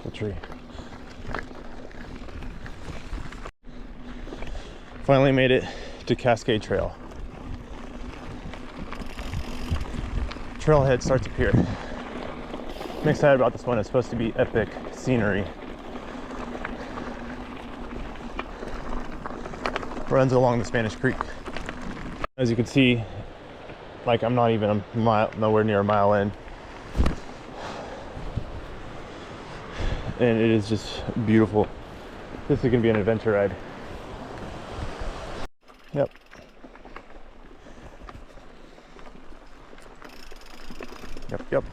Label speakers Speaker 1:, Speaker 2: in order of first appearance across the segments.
Speaker 1: the tree. Finally made it to Cascade Trail. Trailhead starts up here. I'm excited about this one. It's supposed to be epic scenery. Runs along the Spanish Creek. As you can see, like I'm not even a mile, nowhere near a mile in. And it is just beautiful. This is gonna be an adventure ride. Yep. Yep.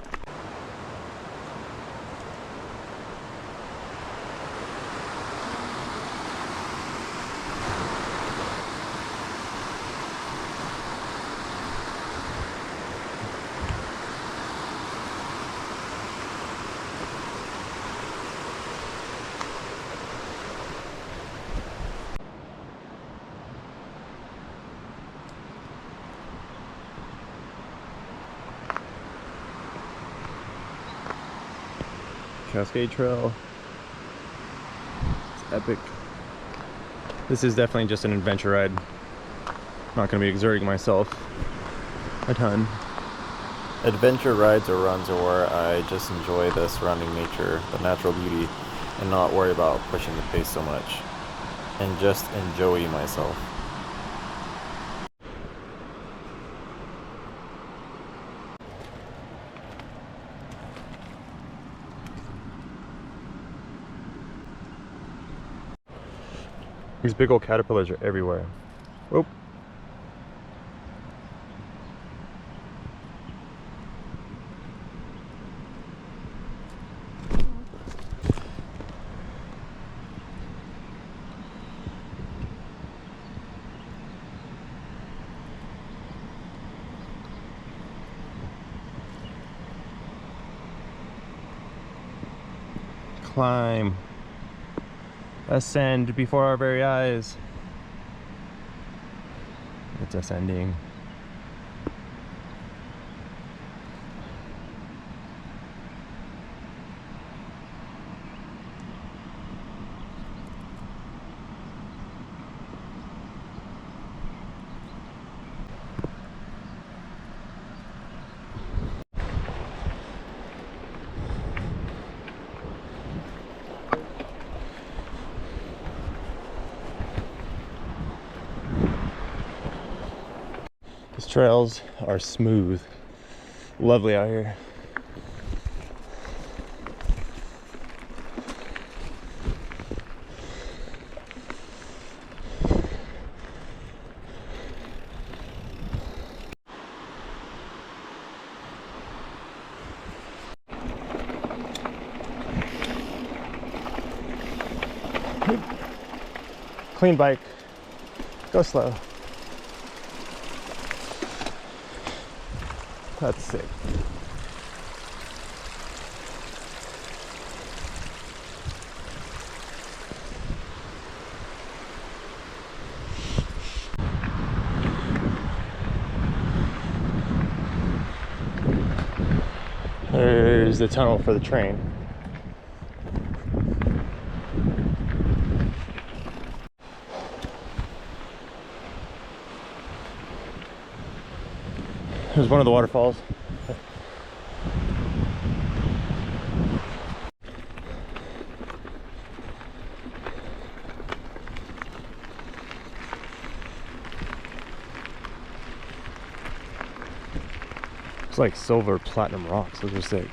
Speaker 1: Cascade Trail. It's epic. This is definitely just an adventure ride. I'm not going to be exerting myself a ton.
Speaker 2: Adventure rides or runs are where I just enjoy the surrounding nature, the natural beauty, and not worry about pushing the pace so much, and just enjoy myself.
Speaker 1: These big old caterpillars are everywhere. Whoop. Climb. Ascend before our very eyes. It's ascending. These trails are smooth, lovely out here. Clean bike, go slow. That's sick. There's the tunnel for the train. There's one of the waterfalls. It's like silver platinum rocks. Those are sick.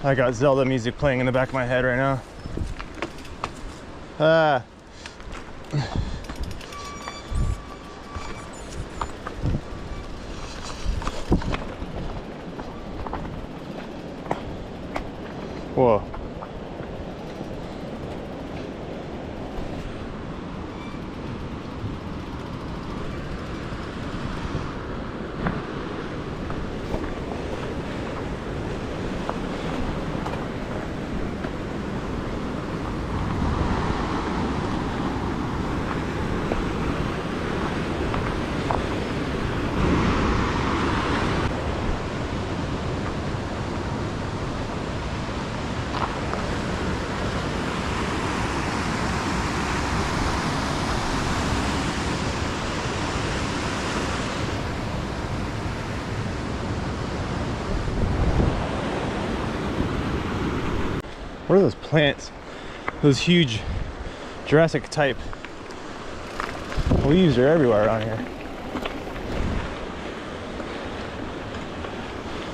Speaker 1: I got Zelda music playing in the back of my head right now. Ah. Whoa. What are those plants? Those huge Jurassic type leaves are everywhere around here.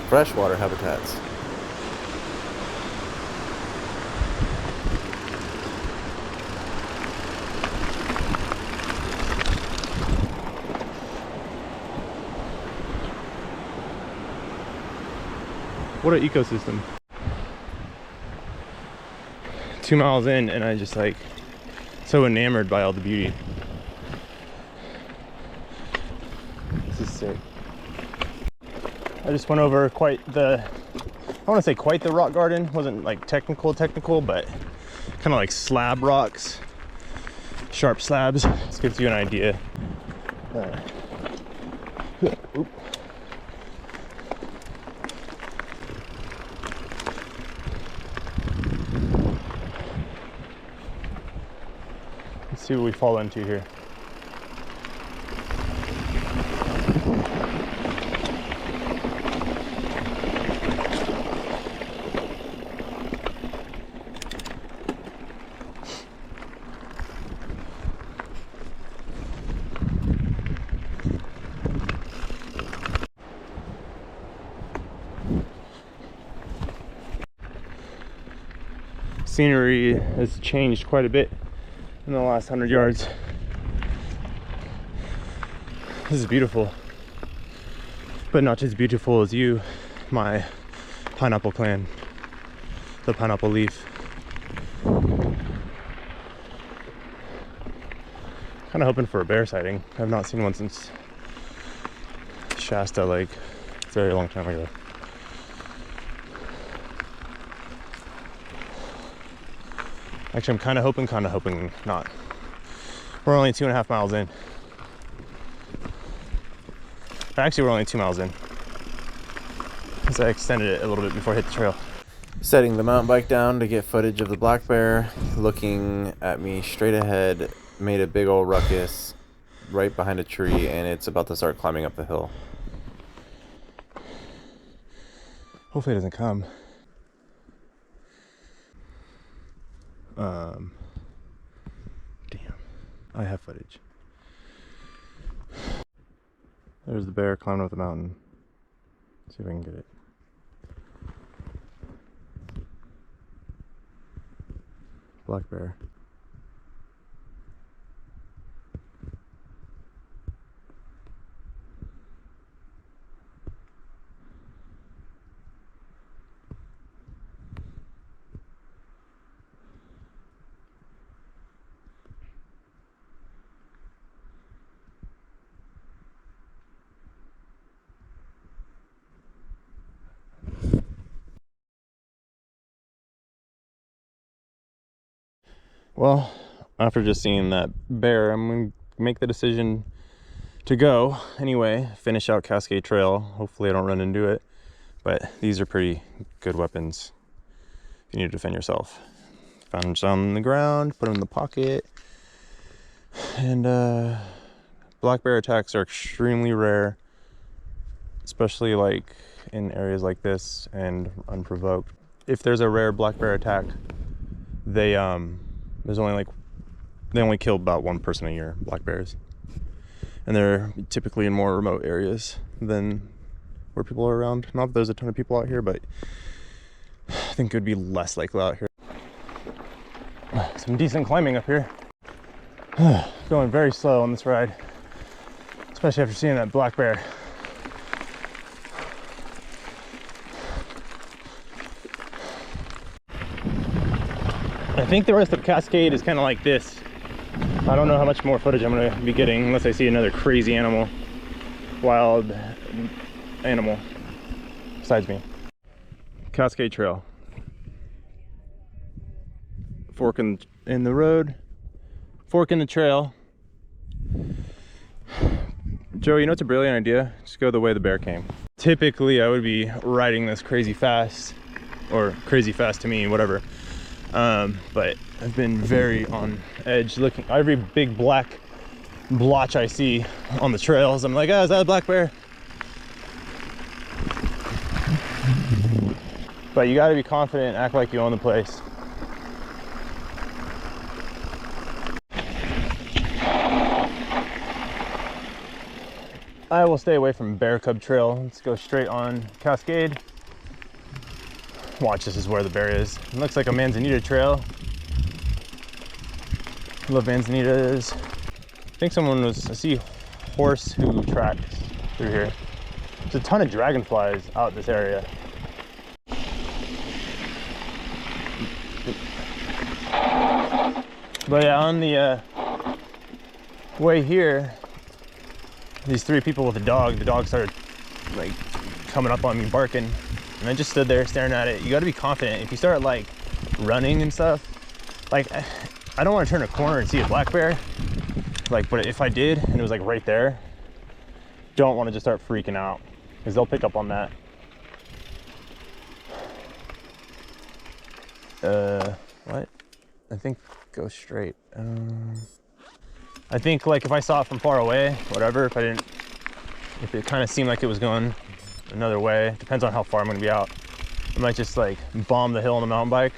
Speaker 2: Freshwater habitats.
Speaker 1: What an ecosystem. 2 miles in and I just like so enamored by all the beauty. This is sick. I just went over quite the, I want to say quite the rock garden. Wasn't like technical, but kind of like slab rocks, sharp slabs. This gives you an idea. Oop. Let's see what we fall into here. Scenery has changed quite a bit in the last 100 yards. This is beautiful, but not as beautiful as you, my pineapple clan, the pineapple leaf. Kind of hoping for a bear sighting. I've not seen one since Shasta, like a very long time ago. Actually, I'm kind of hoping not. We're only 2.5 miles in. Actually, we're only 2 miles in, because I extended it a little bit before I hit the trail.
Speaker 2: Setting the mountain bike down to get footage of the black bear, looking at me straight ahead, made a big old ruckus right behind a tree, and it's about to start climbing up the hill.
Speaker 1: Hopefully it doesn't come. Damn, I have footage. There's the bear climbing up the mountain. See if I can get it. Black bear. Well, after just seeing that bear, I'm going to make the decision to go anyway, finish out Cascade Trail. Hopefully I don't run into it, but these are pretty good weapons if you need to defend yourself. Found them on the ground, put them in the pocket, and black bear attacks are extremely rare, especially like in areas like this and unprovoked. If there's a rare black bear attack, they only kill about 1 person a year, black bears. And they're typically in more remote areas than where people are around. Not that there's a ton of people out here, but I think it would be less likely out here. Some decent climbing up here. Going very slow on this ride, especially after seeing that black bear. I think the rest of Cascade is kind of like this. I don't know how much more footage I'm going to be getting unless I see another crazy animal, wild animal besides me. Cascade Trail. Fork in the road, fork in the trail. Joe, you know what's a brilliant idea? Just go the way the bear came. Typically, I would be riding this crazy fast, or crazy fast to me, whatever. But I've been very on edge, looking every big black blotch I see on the trails. I'm like, oh, is that a black bear? But you got to be confident, act like you own the place. I will stay away from Bear Cub Trail. Let's go straight on Cascade. Watch, this is where the bear is. It looks like a Manzanita trail. I love Manzanitas. I think I see horse hoof tracks through here. There's a ton of dragonflies out this area. But yeah, on the way here, these three people with a dog, the dog started like coming up on me barking, and I just stood there staring at it. You got to be confident. If you start like running and stuff, like I don't want to turn a corner and see a black bear, like, but if I did and it was like right there, don't want to just start freaking out because they'll pick up on that. What? I think go straight. I think like if I saw it from far away, whatever, if it kind of seemed like it was going another way, depends on how far I'm gonna be out, I might just like bomb the hill on the mountain bike.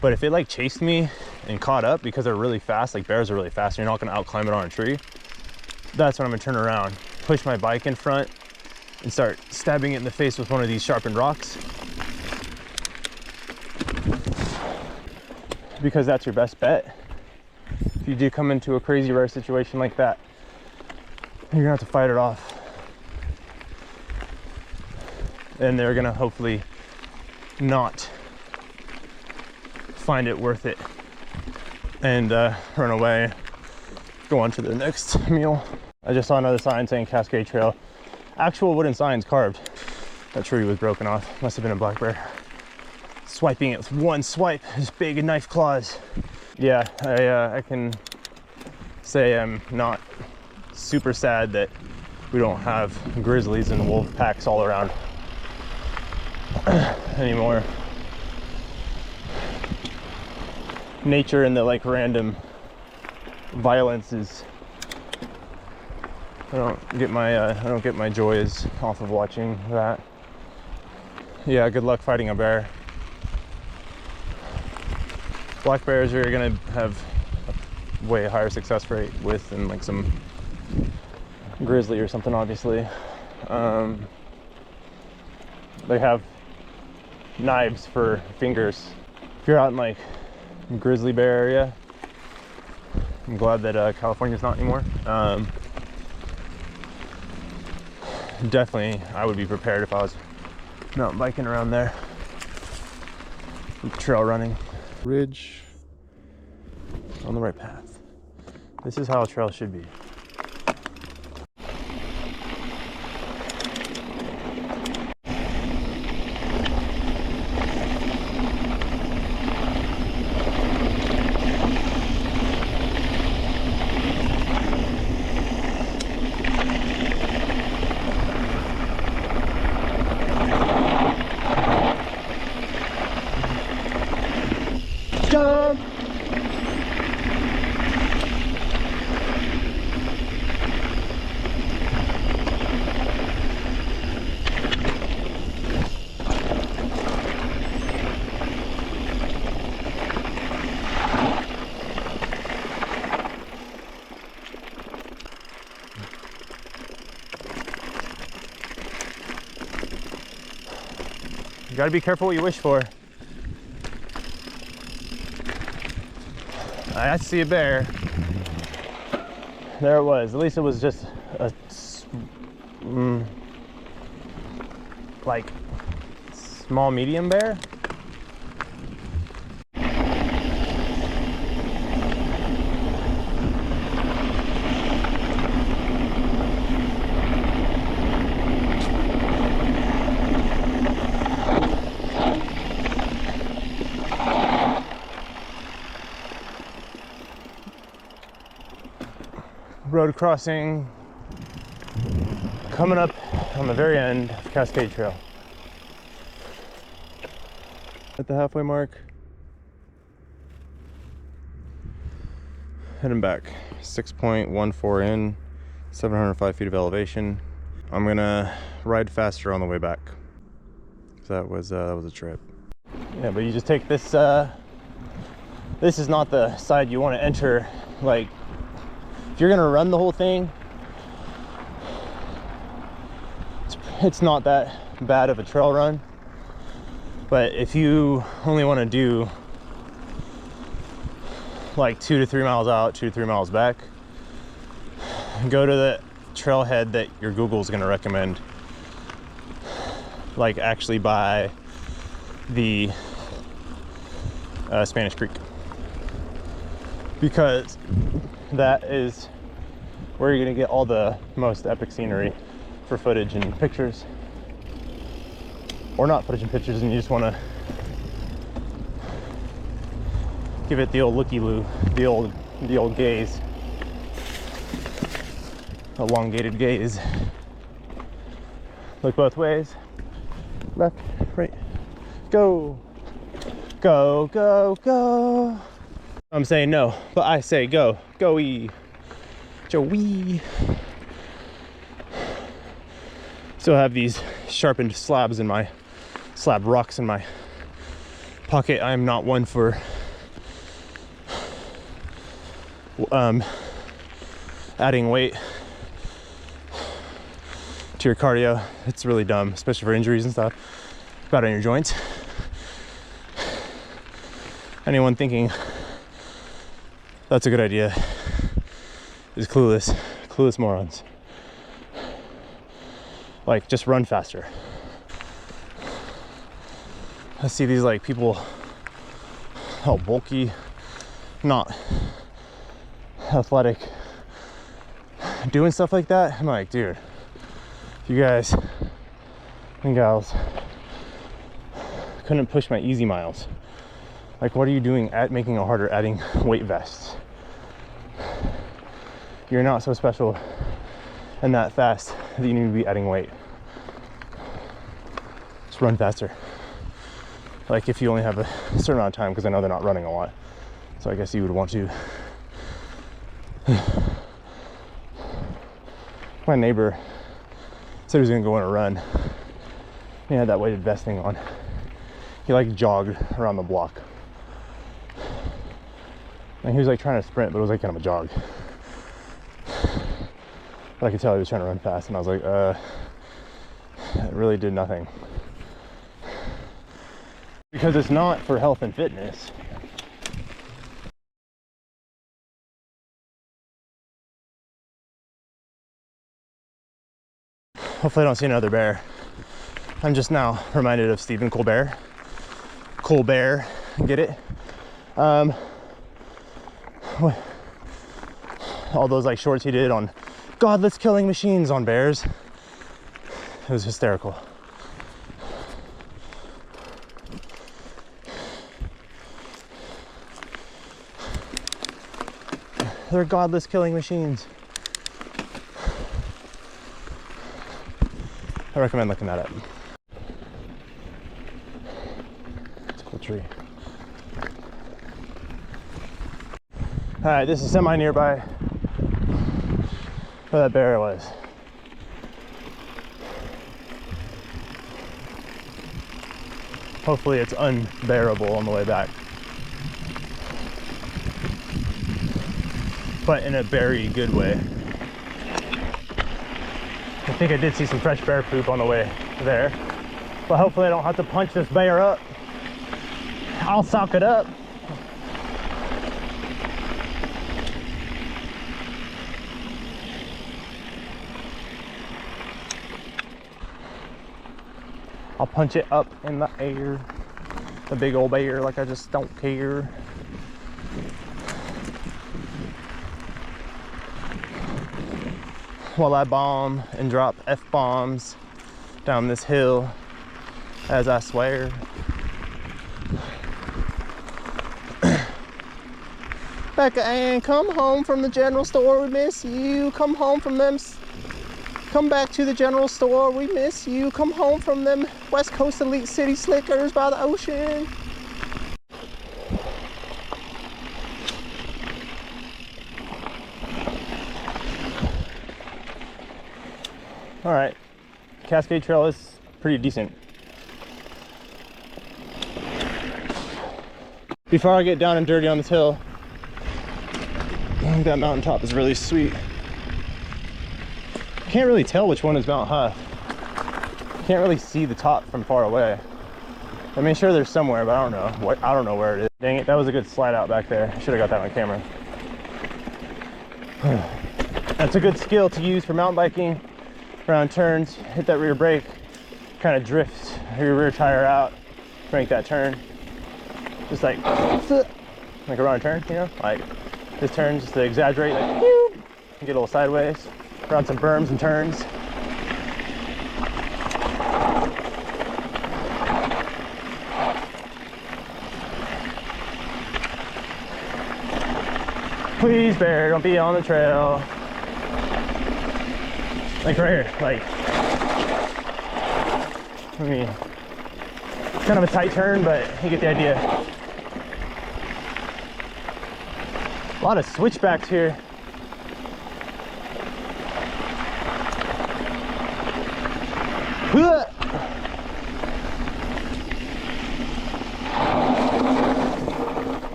Speaker 1: But if it like chased me and caught up, because they're really fast, like bears are really fast, and you're not gonna out climb it on a tree, that's when I'm gonna turn around, push my bike in front, and start stabbing it in the face with one of these sharpened rocks. Because that's your best bet. If you do come into a crazy rare situation like that, you're gonna have to fight it off. And they're gonna hopefully not find it worth it and run away, go on to their next meal. I just saw another sign saying Cascade Trail. Actual wooden signs carved. That tree was broken off. Must have been a black bear. Swiping it with one swipe, his big knife claws. Yeah, I can say I'm not super sad that we don't have grizzlies and wolf packs all around anymore. Nature and the like random violence is, I don't get my joys off of watching that. Yeah, good luck fighting a bear. Black bears are gonna have a way higher success rate with than like some grizzly or something, obviously. They have knives for fingers. If you're out in like grizzly bear area, I'm glad that California's not anymore. Definitely, I would be prepared if I was mountain biking around there, trail running. Ridge on the right path. This is how a trail should be. Jump! You gotta be careful what you wish for. I see a bear. There it was. At least it was just a like small medium bear. Road crossing coming up on the very end of Cascade Trail. At the halfway mark, heading back. 6.14 in, 705 feet of elevation. I'm gonna ride faster on the way back. So that was a trip. Yeah, but you just take this. This is not the side you want to enter. Like, if you're gonna run the whole thing, it's not that bad of a trail run. But if you only want to do like 2 to 3 miles out, 2 to 3 miles back, go to the trailhead that your Google's going to recommend, like actually by the Spanish Creek, because that is where you're going to get all the most epic scenery for footage and pictures, or not footage and pictures, and you just want to give it the old looky-loo, the old gaze, elongated gaze. Look both ways, left, right, go, go, go, go. I'm saying no, but I say go, go-y, Joey. Still have these sharpened slab rocks in my pocket. I'm not one for adding weight to your cardio. It's really dumb, especially for injuries and stuff, bad on your joints. Anyone thinking that's a good idea is clueless morons. Like, just run faster. I see these like people all bulky, not athletic, doing stuff like that. I'm like, dude, you guys and gals couldn't push my easy miles. Like, what are you doing at making it harder adding weight vests? You're not so special and that fast that you need to be adding weight. Just run faster. Like, if you only have a certain amount of time, because I know they're not running a lot, so I guess you would want to. My neighbor said he was gonna go on a run. He had that weighted vest thing on. He like jogged around the block, and he was like trying to sprint, but it was like kind of a jog. But I could tell he was trying to run fast, and I was like, it really did nothing. Because it's not for health and fitness. Hopefully I don't see another bear. I'm just now reminded of Stephen Colbert. Colbert, get it? All those like shorts he did on godless killing machines on bears. It was hysterical. They're godless killing machines. I recommend looking that up. It's a cool tree. All right, this is semi nearby where that bear was. Hopefully it's unbearable on the way back. But in a very good way. I think I did see some fresh bear poop on the way there. But hopefully I don't have to punch this bear up. I'll sock it up. I'll punch it up in the air. The big old bear, like I just don't care. While I bomb and drop F-bombs down this hill, as I swear. Becca Ann, come home from the general store, we miss you. Come home from them, come back to the general store, we miss you. Come home from them West Coast Elite City Slickers by the ocean. All right, Cascade Trail is pretty decent. Before I get down and dirty on this hill, I think that mountaintop is really sweet. Can't really tell which one is Mount Huff. Can't really see the top from far away. I mean, sure there's somewhere, but I don't know. I don't know where it is. Dang it, that was a good slide out back there. I should have got that on camera. That's a good skill to use for mountain biking. Around turns, hit that rear brake, kind of drift your rear tire out, make that turn. Just like around a turn, you know? Like this turn, just to exaggerate, like get a little sideways, around some berms and turns. Please, bear, don't be on the trail. Like right here, like, I mean, kind of a tight turn, but you get the idea. A lot of switchbacks here.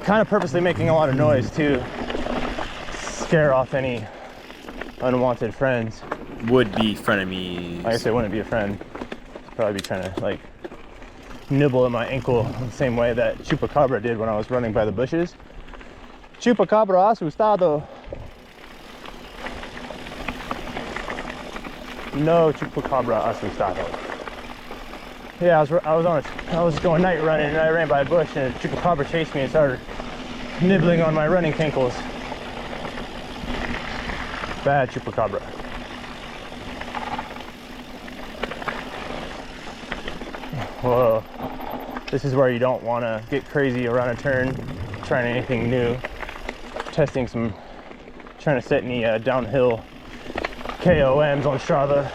Speaker 1: Kind of purposely making a lot of noise too, scare off any unwanted friends.
Speaker 3: Would be frenemies.
Speaker 1: I guess it wouldn't be a friend. I'd probably be trying to like nibble at my ankle the same way that Chupacabra did when I was running by the bushes. Chupacabra asustado. No Chupacabra asustado. Yeah, I was going night running and I ran by a bush and a Chupacabra chased me and started nibbling on my running ankles. Bad Chupacabra. Whoa. This is where you don't want to get crazy around a turn, trying anything new. Trying to set any downhill KOMs on Strava.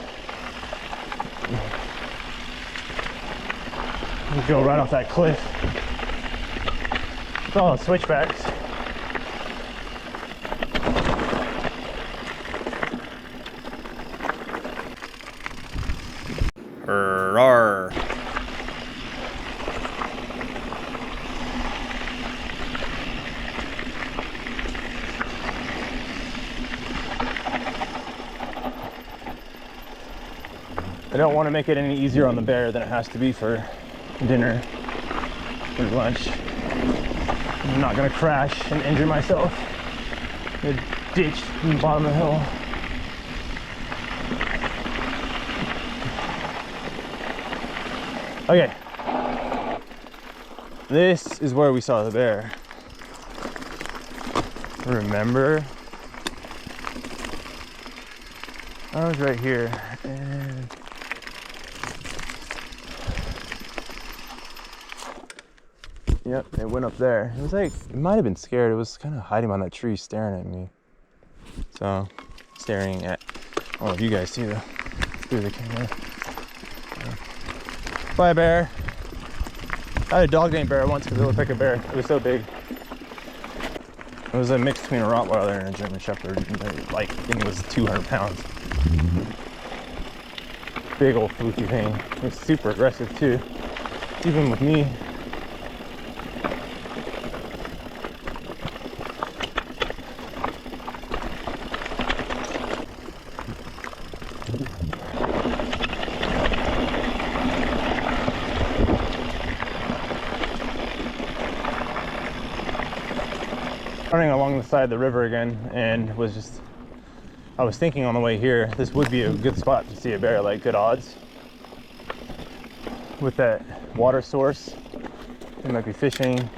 Speaker 1: You go right off that cliff. It's all switchbacks.
Speaker 3: Rawr.
Speaker 1: I don't want to make it any easier on the bear than it has to be for dinner or lunch. I'm not going to crash and injure myself in a ditch in the bottom of the hill. Okay, this is where we saw the bear. Remember? I was right here and yep, it went up there. It was like, it might have been scared. It was kind of hiding behind that tree staring at me. So, staring at, I don't know if you guys see through the camera. Bye, bear. I had a dog named Bear once because it looked like a bear. It was so big. It was a mix between a Rottweiler and a German Shepherd. And like, it was 200 pounds. Big old fluky thing. It was super aggressive too, even with me. Running along the side of the river again, and I was thinking on the way here, this would be a good spot to see a bear, like good odds. With that water source, they might be fishing,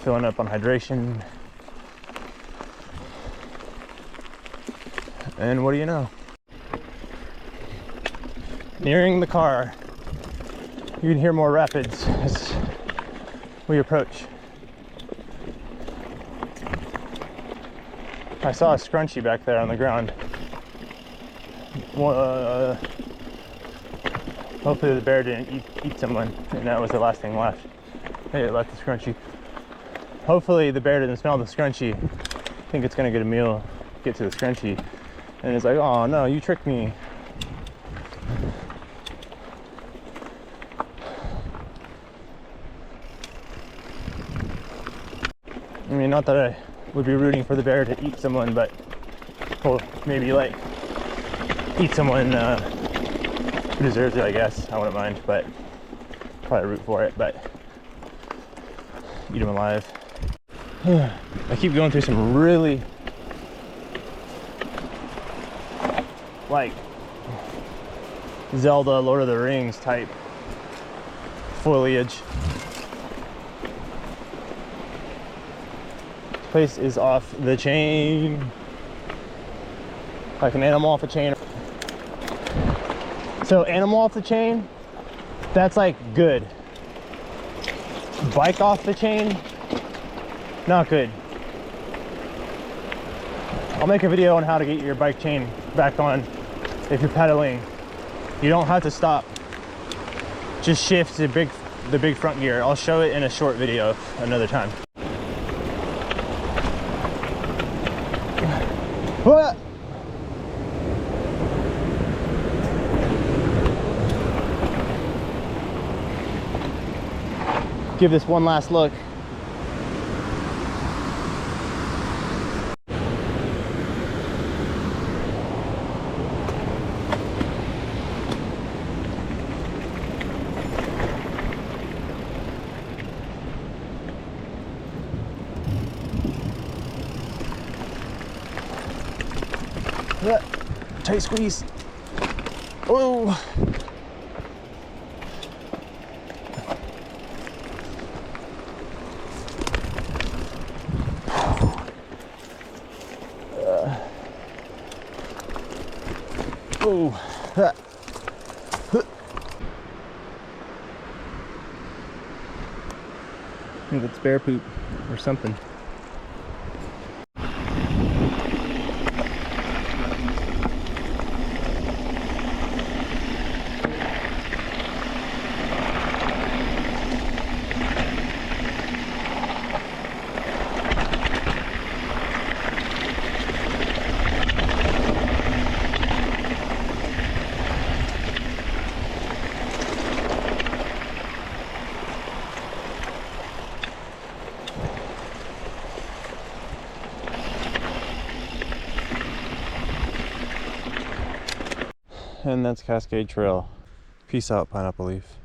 Speaker 1: filling up on hydration. And what do you know? Nearing the car, you can hear more rapids as we approach. I saw a scrunchie back there on the ground. Hopefully the bear didn't eat someone, and that was the last thing left. Hey, it left the scrunchie. Hopefully the bear didn't smell the scrunchie. I think it's gonna get a meal, get to the scrunchie, and it's like, oh no, you tricked me. I mean, not that I would be rooting for the bear to eat someone, but well, maybe like eat someone who deserves it, I guess. I wouldn't mind, but probably root for it, but eat them alive. I keep going through some really like Zelda, Lord of the Rings type foliage. This place is off the chain. Like an animal off a chain. So animal off the chain, that's like good. Bike off the chain, not good. I'll make a video on how to get your bike chain back on if you're pedaling. You don't have to stop. Just shift the big front gear. I'll show it in a short video another time. What? Give this one last look. Tight squeeze. Oh. Oh. I think it's bear poop or something. And that's Cascade Trail. Peace out, Pineapple Leaf.